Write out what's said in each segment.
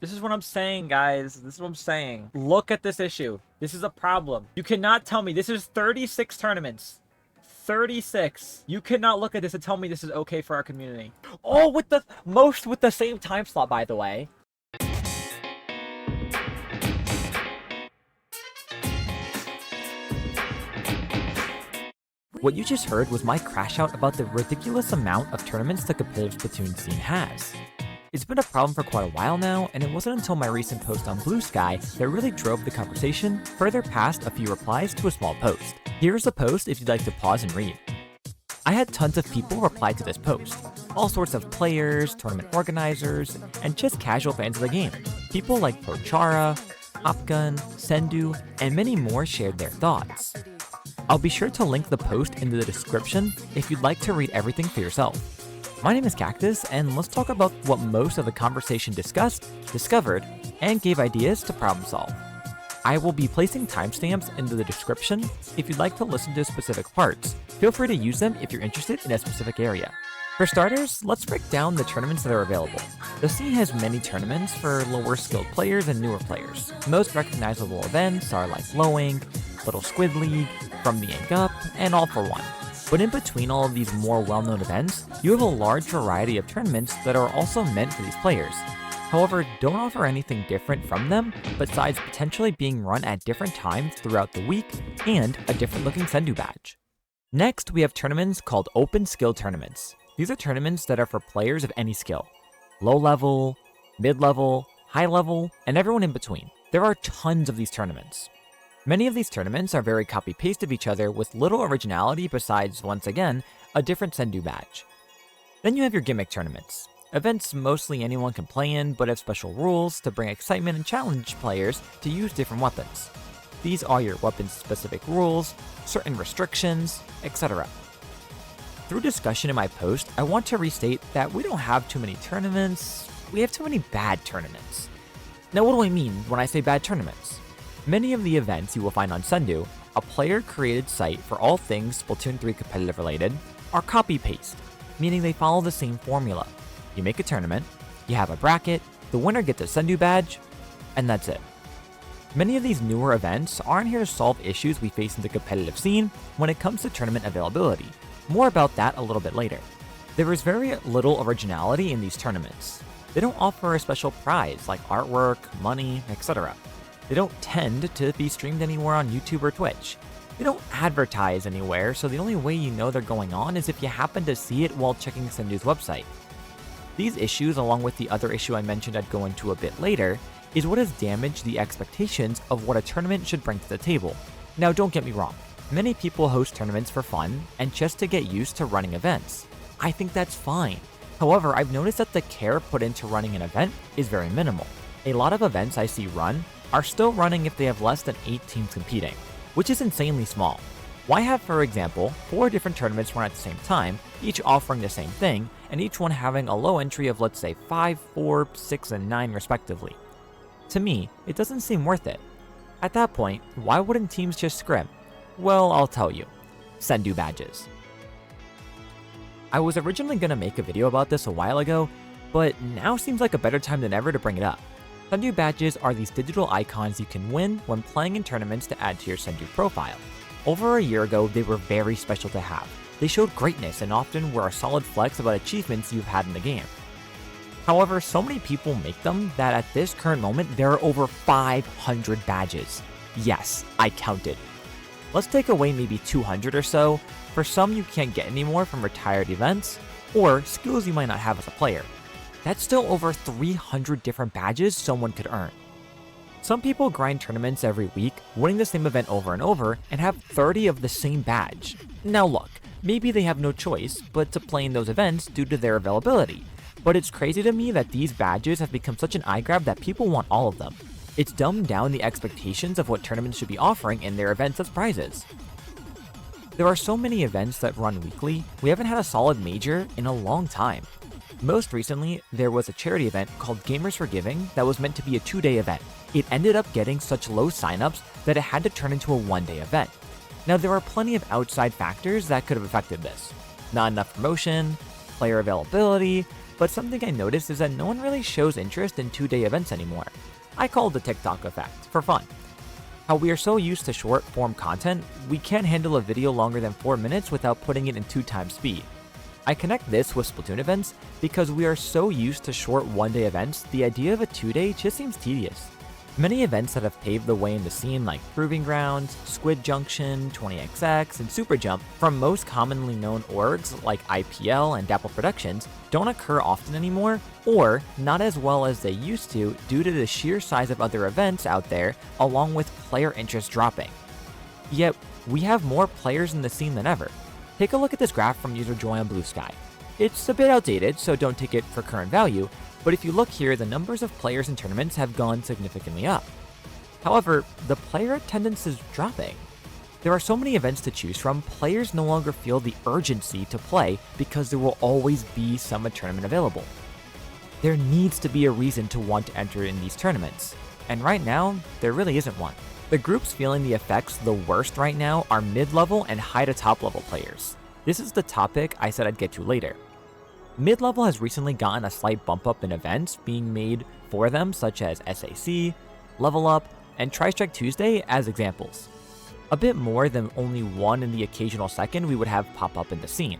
This is what I'm saying, guys. This is what I'm saying. Look at this issue. This is a problem. You cannot tell me this is 36 tournaments. 36. You cannot look at this and tell me this is okay for our community. Oh, with the same time slot, by the way. What you just heard was my crash out about the ridiculous amount of tournaments the competitive Splatoon scene has. It's been a problem for quite a while now, and it wasn't until my recent post on Blue Sky that really drove the conversation further past a few replies to a small post. Here's the post if you'd like to pause and read. I had tons of people reply to this post. All sorts of players, tournament organizers, and just casual fans of the game. People like Prochara, Hopgun, Sendou, and many more shared their thoughts. I'll be sure to link the post in the description if you'd like to read everything for yourself. My name is Cactus, and let's talk about what most of the conversation discussed, discovered, and gave ideas to problem solve. I will be placing timestamps into the description if you'd like to listen to specific parts. Feel free to use them if you're interested in a specific area. For starters, let's break down the tournaments that are available. The scene has many tournaments for lower skilled players and newer players. Most recognizable events are like Blowing, Little Squid League, From the Ink Up, and All for One. But in between all of these more well-known events, you have a large variety of tournaments that are also meant for these players. However, don't offer anything different from them besides potentially being run at different times throughout the week and a different looking Sendou badge. Next, we have tournaments called Open Skill Tournaments. These are tournaments that are for players of any skill. Low level, mid level, high level, and everyone in between. There are tons of these tournaments. Many of these tournaments are very copy-paste of each other with little originality besides, once again, a different Sendou badge. Then you have your Gimmick Tournaments. Events mostly anyone can play in, but have special rules to bring excitement and challenge players to use different weapons. These are your weapon-specific rules, certain restrictions, etc. Through discussion in my post, I want to restate that we don't have too many tournaments, we have too many bad tournaments. Now what do I mean when I say bad tournaments? Many of the events you will find on Sendou, a player-created site for all things Splatoon 3 competitive related, are copy-paste, meaning they follow the same formula. You make a tournament, you have a bracket, the winner gets a Sendou badge, and that's it. Many of these newer events aren't here to solve issues we face in the competitive scene when it comes to tournament availability. More about that a little bit later. There is very little originality in these tournaments. They don't offer a special prize like artwork, money, etc. They don't tend to be streamed anywhere on YouTube or Twitch. They don't advertise anywhere, so the only way you know they're going on is if you happen to see it while checking Sendou's website. These issues, along with the other issue I mentioned I'd go into a bit later, is what has damaged the expectations of what a tournament should bring to the table. Now don't get me wrong, many people host tournaments for fun and just to get used to running events. I think that's fine. However, I've noticed that the care put into running an event is very minimal. A lot of events I see run are still running if they have less than 8 teams competing, which is insanely small. Why have, for example, 4 different tournaments run at the same time, each offering the same thing, and each one having a low entry of let's say 5, 4, 6, and 9 respectively? To me, it doesn't seem worth it. At that point, why wouldn't teams just scrim? Well, I'll tell you. Sendou Badges. I was originally going to make a video about this a while ago, but now seems like a better time than ever to bring it up. Sendou Badges are these digital icons you can win when playing in tournaments to add to your Sendou profile. Over a year ago, they were very special to have. They showed greatness and often were a solid flex about achievements you've had in the game. However, so many people make them that at this current moment, there are over 500 badges. Yes, I counted. Let's take away maybe 200 or so. For some you can't get anymore from retired events, or skills you might not have as a player. That's still over 300 different badges someone could earn. Some people grind tournaments every week, winning the same event over and over, and have 30 of the same badge. Now look, maybe they have no choice but to play in those events due to their availability. But it's crazy to me that these badges have become such an eye grab that people want all of them. It's dumbed down the expectations of what tournaments should be offering in their events as prizes. There are so many events that run weekly, we haven't had a solid major in a long time. Most recently, there was a charity event called Gamers for Giving that was meant to be a 2-day event. It ended up getting such low signups that it had to turn into a 1-day event. Now there are plenty of outside factors that could have affected this. Not enough promotion, player availability, but something I noticed is that no one really shows interest in 2-day events anymore. I call it the TikTok effect, for fun. How we are so used to short-form content, we can't handle a video longer than 4 minutes without putting it in 2x speed. I connect this with Splatoon events because we are so used to short 1-day events, the idea of a 2-day just seems tedious. Many events that have paved the way in the scene like Proving Grounds, Squid Junction, 20XX, and Super Jump from most commonly known orgs like IPL and Dapple Productions don't occur often anymore, or not as well as they used to due to the sheer size of other events out there along with player interest dropping. Yet, we have more players in the scene than ever. Take a look at this graph from user Joy on Blue Sky. It's a bit outdated, so don't take it for current value, but if you look here, the numbers of players in tournaments have gone significantly up. However, the player attendance is dropping. There are so many events to choose from, players no longer feel the urgency to play because there will always be some tournament available. There needs to be a reason to want to enter in these tournaments, and right now, there really isn't one. The groups feeling the effects the worst right now are mid-level and high to top level players. This is the topic I said I'd get to later. Mid-level has recently gotten a slight bump up in events being made for them, such as SAC, Level Up, and Tri-Strike Tuesday as examples. A bit more than only one in the occasional second we would have pop up in the scene.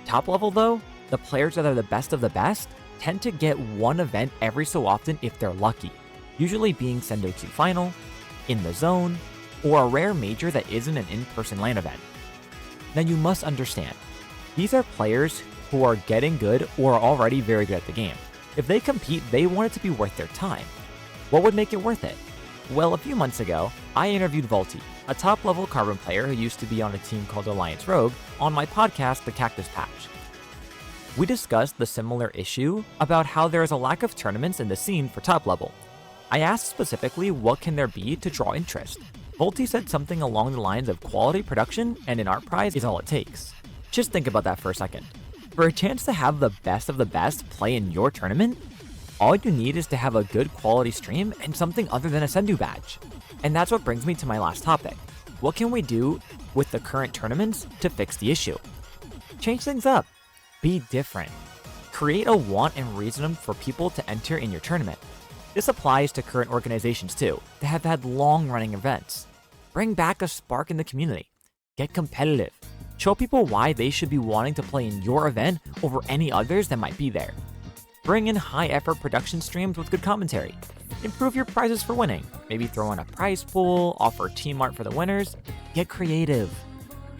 Top level though, the players that are the best of the best tend to get one event every so often if they're lucky, usually being Sendou Final, In the Zone, or a rare major that isn't an in-person LAN event. Now you must understand, these are players who are getting good or are already very good at the game. If they compete, they want it to be worth their time. What would make it worth it? Well, a few months ago, I interviewed Volty, a top-level Carbon player who used to be on a team called Alliance Rogue, on my podcast, The Cactus Patch. We discussed the similar issue about how there is a lack of tournaments in the scene for top level. I asked specifically what can there be to draw interest. Volty said something along the lines of quality production and an art prize is all it takes. Just think about that for a second. For a chance to have the best of the best play in your tournament, all you need is to have a good quality stream and something other than a Sendou Badge. And that's what brings me to my last topic. What can we do with the current tournaments to fix the issue? Change things up. Be different. Create a want and reason for people to enter in your tournament. This applies to current organizations too, that have had long-running events. Bring back a spark in the community. Get competitive. Show people why they should be wanting to play in your event over any others that might be there. Bring in high-effort production streams with good commentary. Improve your prizes for winning. Maybe throw in a prize pool, offer team art for the winners. Get creative.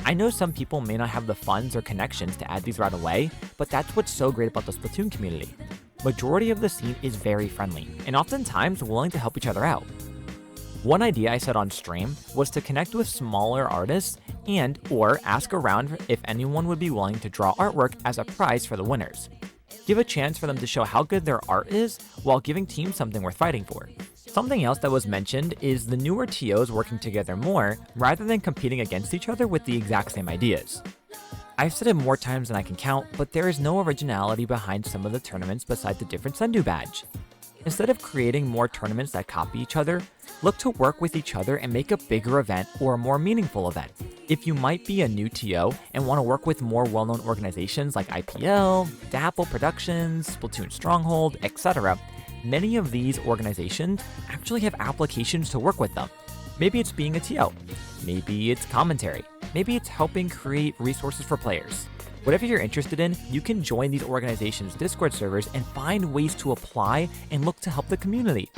I know some people may not have the funds or connections to add these right away, but that's what's so great about the Splatoon community. Majority of the scene is very friendly, and oftentimes willing to help each other out. One idea I said on stream was to connect with smaller artists and or ask around if anyone would be willing to draw artwork as a prize for the winners. Give a chance for them to show how good their art is while giving teams something worth fighting for. Something else that was mentioned is the newer TOs working together more rather than competing against each other with the exact same ideas. I've said it more times than I can count, but there is no originality behind some of the tournaments besides the different Sendou Badge. Instead of creating more tournaments that copy each other, look to work with each other and make a bigger event or a more meaningful event. If you might be a new TO and want to work with more well-known organizations like IPL, Dapple Productions, Splatoon Stronghold, etc., many of these organizations actually have applications to work with them. Maybe it's being a TO, maybe it's commentary, maybe it's helping create resources for players. Whatever you're interested in, you can join these organizations' Discord servers and find ways to apply and look to help the community.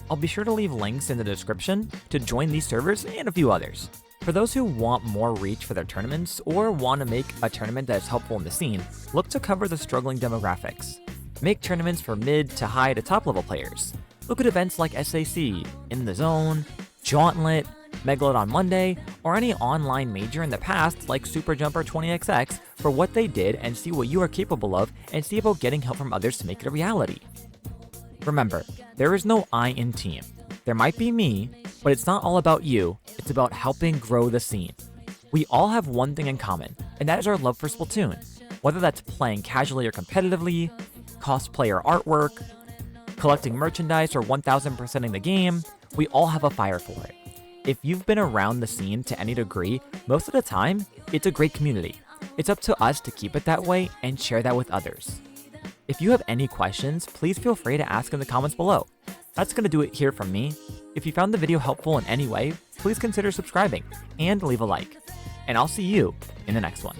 I'll be sure to leave links in the description to join these servers and a few others. For those who want more reach for their tournaments or want to make a tournament that is helpful in the scene, look to cover the struggling demographics. Make tournaments for mid to high to top level players. Look at events like SAC, In the Zone, Gauntlet, Megalodon Monday, or any online major in the past like Super Jumper 20XX for what they did and see what you are capable of and see about getting help from others to make it a reality. Remember, there is no I in team. There might be me, but it's not all about you, it's about helping grow the scene. We all have one thing in common, and that is our love for Splatoon. Whether that's playing casually or competitively, cosplayer artwork, collecting merchandise, or 1000%ing the game, we all have a fire for it. If you've been around the scene to any degree, most of the time, it's a great community. It's up to us to keep it that way and share that with others. If you have any questions, please feel free to ask in the comments below. That's going to do it here from me. If you found the video helpful in any way, please consider subscribing and leave a like. And I'll see you in the next one.